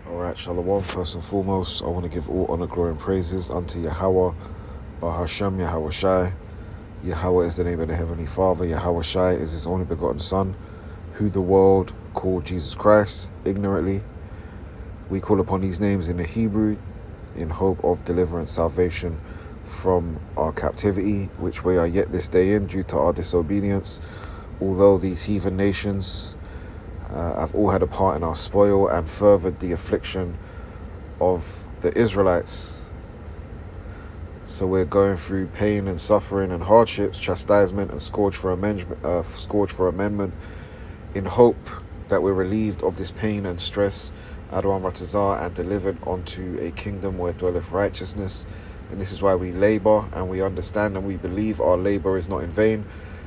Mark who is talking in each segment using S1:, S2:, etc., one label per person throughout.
S1: Alright, Shalom. First and foremost, I want to give all honor, glory, and praises unto Yahweh, Bahashem, Yahweh Shai. Yahweh is the name of the Heavenly Father. Yahweh Shai is His only begotten Son, who the world called Jesus Christ ignorantly. We call upon these names in the Hebrew in hope of deliverance, salvation from our captivity, which we are yet this day in due to our disobedience. Although these heathen nations have all had a part in our spoil and furthered the affliction of the Israelites. So we're going through pain and suffering and hardships, chastisement and scourge for amendment, in hope that we're relieved of this pain and stress, Adonam Ratazar, and delivered onto a kingdom where dwelleth righteousness. And this is why we labor, and we understand and we believe our labor is not in vain.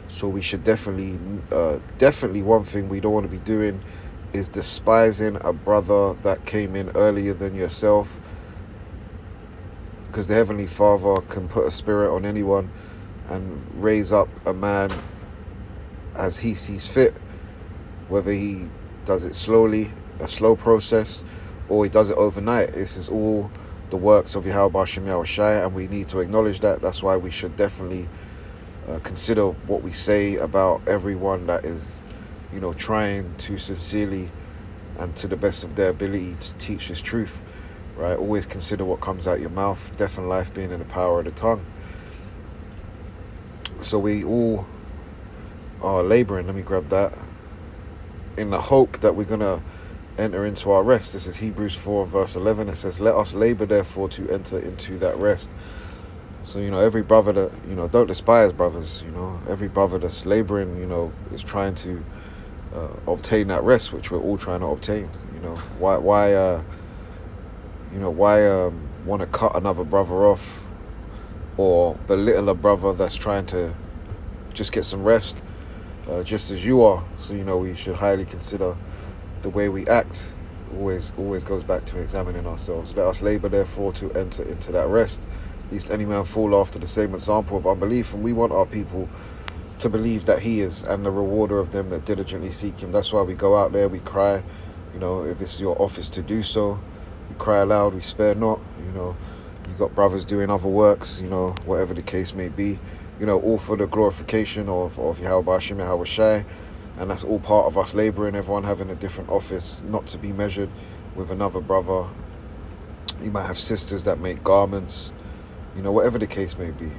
S1: So we should definitely one thing we don't want to be doing is despising a brother that came in earlier than yourself, because the Heavenly Father can put a spirit on anyone and raise up a man as He sees fit, whether He does it slowly, a slow process, or He does it overnight. This is all the works of Yahweh Bashem Yahweh Shai, and we need to acknowledge that. That's why we should definitely consider what we say about everyone that is, trying to sincerely and to the best of their ability to teach this truth, right? Always consider what comes out your mouth, death and life being in the power of the tongue. So we all are laboring, let me grab that, in the hope that we're going to enter into our rest. This is Hebrews 4 verse 11. It says, let us labor therefore to enter into that rest. So, every brother that, don't despise brothers, every brother that's laboring, is trying to obtain that rest, which we're all trying to obtain. Why want to cut another brother off or belittle a brother that's trying to just get some rest, just as you are. So, we should highly consider the way we act. Always goes back to examining ourselves. Let us labor therefore to enter into that rest, lest any man fall after the same example of unbelief. And we want our people to believe that He is, and the rewarder of them that diligently seek Him. That's why we go out there, we cry, if it's your office to do so, we cry aloud, we spare not. You got brothers doing other works, whatever the case may be, all for the glorification of Yahweh Bashem Yahweh Shai. And that's all part of us laboring, everyone having a different office, not to be measured with another brother. You might have sisters that make garments, whatever the case may be,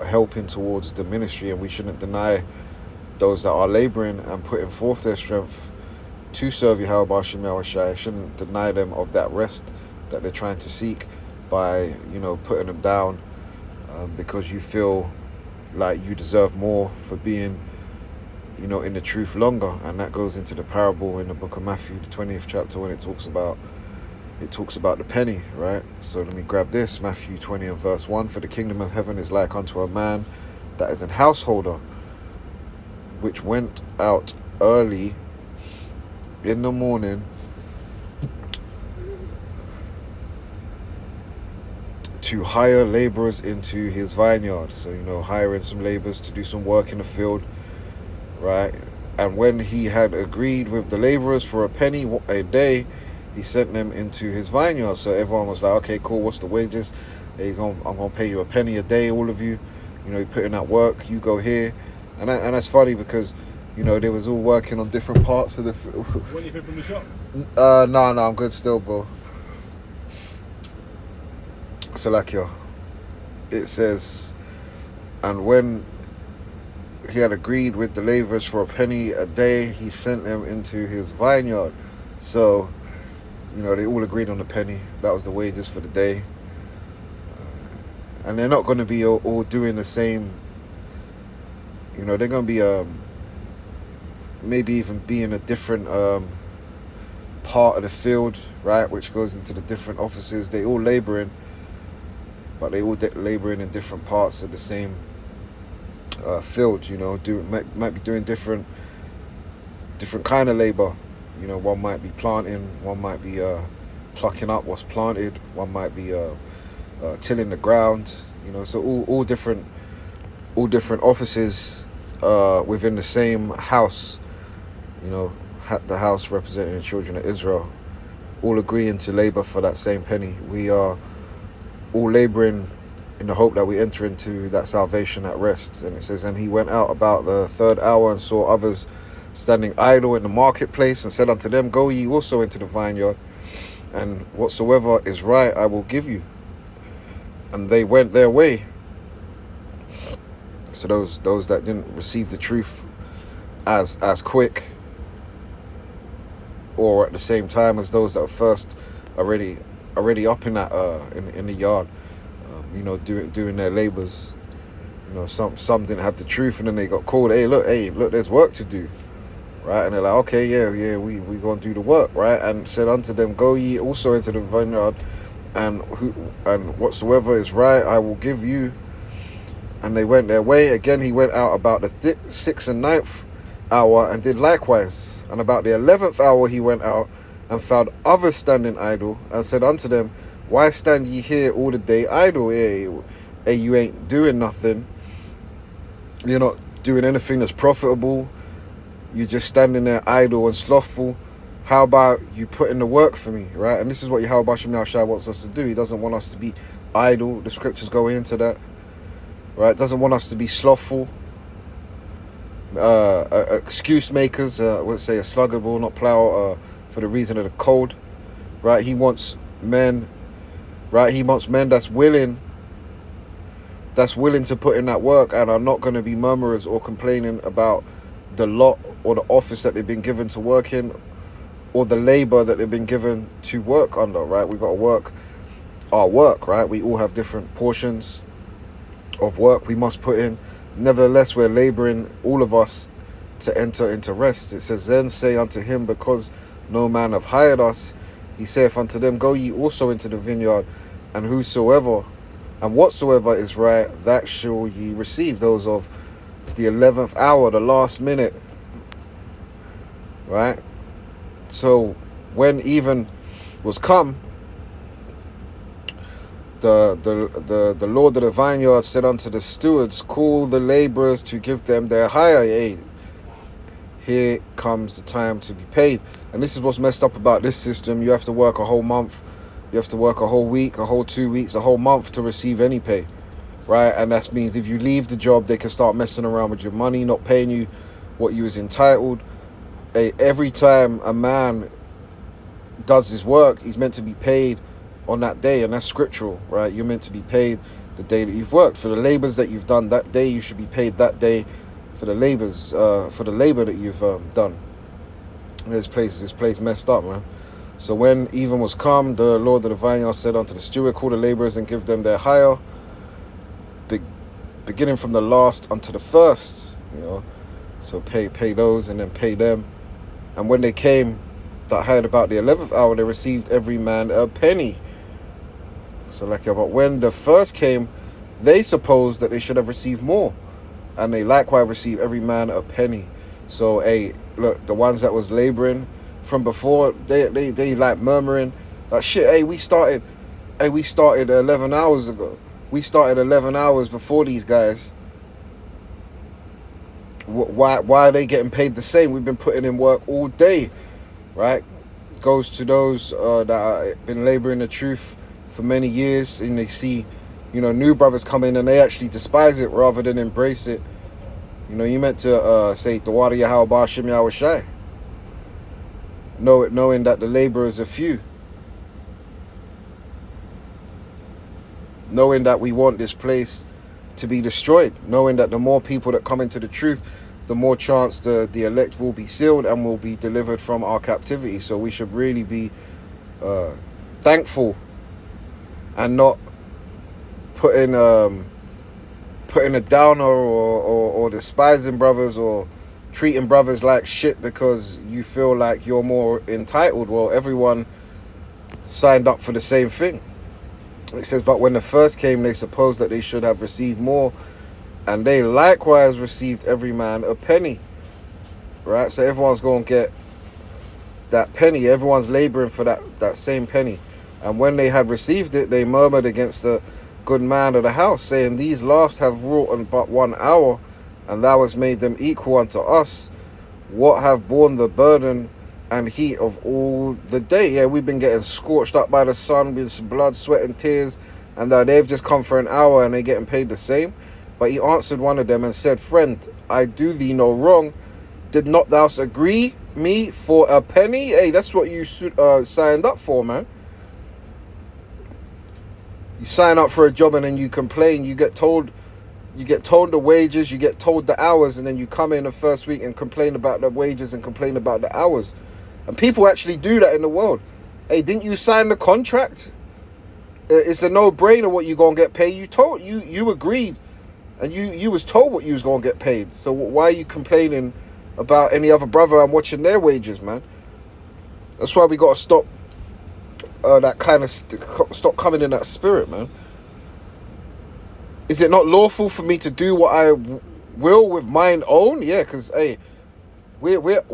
S1: helping towards the ministry. And we shouldn't deny those that are laboring and putting forth their strength to serve Yahweh Bashem Yahweh Shai. Shouldn't deny them of that rest that they're trying to seek by, putting them down because you feel like you deserve more for being, in the truth longer. And that goes into the parable in the book of Matthew, the 20th chapter, when it talks about the penny, right? So let me grab this, Matthew 20 and verse 1. For the kingdom of heaven is like unto a man that is an householder, which went out early in the morning to hire laborers into his vineyard. So, hiring some laborers to do some work in the field, right? And when he had agreed with the laborers for a penny a day, he sent them into his vineyard. So everyone was like, okay, cool, what's the wages? I'm going to pay you a penny a day, all of you. You put in that work, you go here. And that's funny because, they was all working on different parts of the...
S2: What, you from the shop?
S1: No, I'm good still, bro. Salakia. It says, and when he had agreed with the laborers for a penny a day, he sent them into his vineyard. So, they all agreed on the penny. That was the wages for the day. And they're not going to be all doing the same. They're going to be maybe even be in a different part of the field, right? Which goes into the different offices. They all laboring, but they all laboring in different parts of the same field. Might be doing different kind of labor. One might be planting, one might be plucking up what's planted, one might be tilling the ground. So all different offices within the same house. the house representing the children of Israel, all agreeing to labor for that same penny. We are all laboring in the hope that we enter into that salvation at rest. And it says, and he went out about the third hour and saw others standing idle in the marketplace, and said unto them, go ye also into the vineyard, and whatsoever is right I will give you. And they went their way. So those that didn't receive the truth as quick, or at the same time as those that were first already up in that in the yard, doing their labors. Some didn't have the truth, and then they got called. Hey, look, there's work to do, right? And they're like, okay, yeah, we gonna do the work, right? And said unto them, go ye also into the vineyard, and whatsoever is right I will give you. And they went their way. Again he went out about the 6th and 9th hour, and did likewise. And about the 11th hour he went out, and found others standing idle, and said unto them, why stand ye here all the day idle? Hey, you ain't doing nothing. You're not doing anything that's profitable. You're just standing there idle and slothful. How about you put in the work for me, right? And this is what Yahweh Bashem Yahushua wants us to do. He doesn't want us to be idle. The scriptures go into that, right? Doesn't want us to be slothful. Excuse makers, let's say a sluggard will not plow for the reason of the cold, right? He wants men, right? He wants men that's willing to put in that work, and are not going to be murmurers or complaining about the lot or the office that they've been given to work in, or the labor that they've been given to work under, right? We got to work our work, right? We all have different portions of work we must put in. Nevertheless, we're laboring, all of us, to enter into rest. It says, then say unto him, because no man have hired us, he saith unto them, go ye also into the vineyard, and whosoever and whatsoever is right, that shall ye receive. Those of the 11th hour, the last minute, right? So when even was come, the Lord of the vineyard said unto the stewards, call the laborers to give them their hire. Hey, here comes the time to be paid. And this is what's messed up about this system. You have to work a whole month, you have to work a whole week, a whole 2 weeks, a whole month to receive any pay, right? And that means if you leave the job, they can start messing around with your money, not paying you what you was entitled. Hey, every time a man does his work, he's meant to be paid on that day, and that's scriptural, right? You're meant to be paid the day that you've worked. For the labors that you've done that day, you should be paid that day for the labors, for the labor that you've done. This place messed up, man. So when even was come, the Lord of the vineyard said unto the steward, call the laborers and give them their hire, beginning from the last unto the first, so pay those and then pay them. And when they came that hired about the 11th hour, they received every man a penny. So but when the first came, they supposed that they should have received more, and they likewise received every man a penny. So hey, look, the ones that was laboring from before, they like murmuring like, shit, hey, we started 11 hours ago. We started 11 hours before these guys. Why are they getting paid the same? We've been putting in work all day, right? Goes to those that have been laboring the truth for many years, and they see, new brothers come in and they actually despise it rather than embrace it. You meant to say the water Yahweh Ba'ashem Yahweh Shai, knowing that the laborers are few, knowing that we want this place to be destroyed, knowing that the more people that come into the truth, the more chance the elect will be sealed and will be delivered from our captivity. So we should really be thankful, and not putting a downer or despising brothers or treating brothers like shit because you feel like you're more entitled. Well, everyone signed up for the same thing. It says, but when the first came, they supposed that they should have received more, and they likewise received every man a penny, right? So everyone's going to get that penny. Everyone's laboring for that same penny. And when they had received it, they murmured against the good man of the house, saying, these last have wrought in but 1 hour, and thou hast made them equal unto us. What have borne the burden and heat of all the day. Yeah, we've been getting scorched up by the sun with blood, sweat, and tears, and they've just come for an hour and they're getting paid the same. But he answered one of them and said, "Friend, I do thee no wrong. Did not thou agree me for a penny?" Hey, that's what you signed up for, man. You sign up for a job and then you complain. You get told the wages, you get told the hours, and then you come in the first week and complain about the wages and complain about the hours. And people actually do that in the world. Hey, didn't you sign the contract? It's a no-brainer what you gonna get paid. You agreed, and you was told what you was gonna get paid. So why are you complaining about any other brother and watching their wages, man? That's why we gotta stop that kind of stop coming in that spirit, man. Is it not lawful for me to do what I will with mine own? Yeah, because hey, we have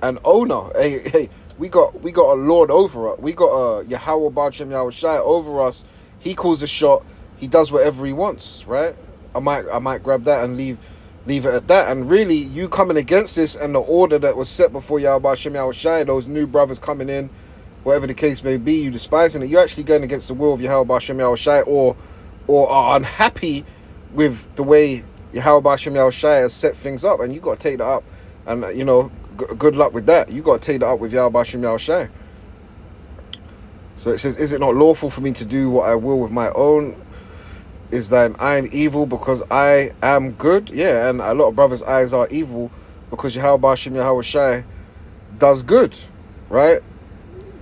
S1: an owner. Hey, we got a Lord over us. We got a Yahweh B'Shem Yahushai over us. He calls the shot. He does whatever he wants, right? I might grab that and leave it at that. And really, you coming against this and the order that was set before Yahweh B'Shem Yahushai, those new brothers coming in, whatever the case may be, you despising it. You're actually going against the will of Yahweh B'Shem Yahushai, or are unhappy with the way Yahweh B'Shem Yahushai has set things up, and you got to take that up. And good luck with that. You got to take that up with Yahweh B'Shem Yahushai. So it says, "Is it not lawful for me to do what I will with my own? Is thine eye evil because I am good?" Yeah, and a lot of brothers' eyes are evil because Yahweh B'Shem Yahushai does good, right?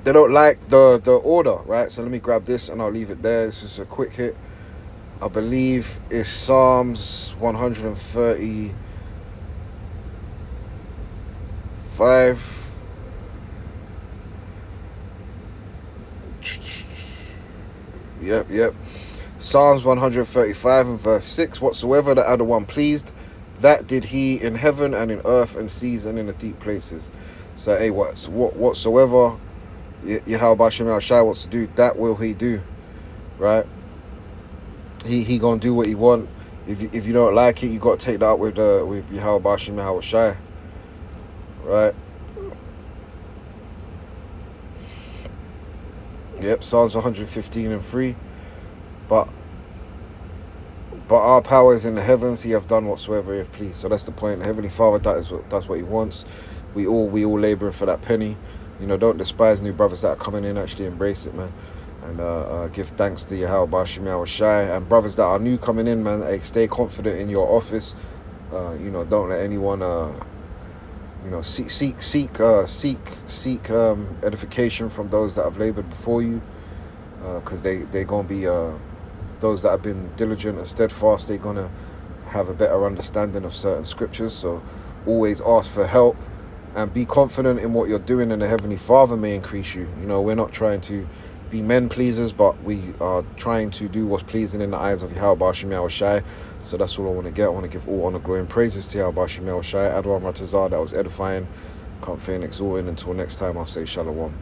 S1: They don't like the order, right? So let me grab this and I'll leave it there. This is a quick hit. I believe it's Psalms 135. Yep. Psalms 135 and verse 6. "Whatsoever the other one pleased, that did he in heaven and in earth and seas and in the deep places." So hey, whatsoever Yahweh B'Shem Yahushai wants to do, that will he do, right? He gonna do what he want. If you don't like it, you got to take that up with Yahweh B'Shem Yahushai, right? Yep, Psalms 115 and 3. But our power is in the heavens. He hath done whatsoever he hath pleased. So that's the point. The Heavenly Father does what he wants. We all laboring for that penny. Don't despise new brothers that are coming in. Actually embrace it, man. And give thanks to Yahweh B'Shem Yahushai. And brothers that are new coming in, man, hey, stay confident in your office. Don't let anyone seek edification from those that have labored before you, because they're gonna be those that have been diligent and steadfast. They're gonna have a better understanding of certain scriptures. So always ask for help and be confident in what you're doing, and the Heavenly Father may increase you. We're not trying to be men pleasers, but we are trying to do what's pleasing in the eyes of Yahweh B'Shem Yahushai. So that's all I want to get. I want to give all honor, glory, and praises to Yahweh B'Shem Yahushai. Adwan Ratazar, that was edifying, comforting, exhorting. Until next time, I'll say shalom.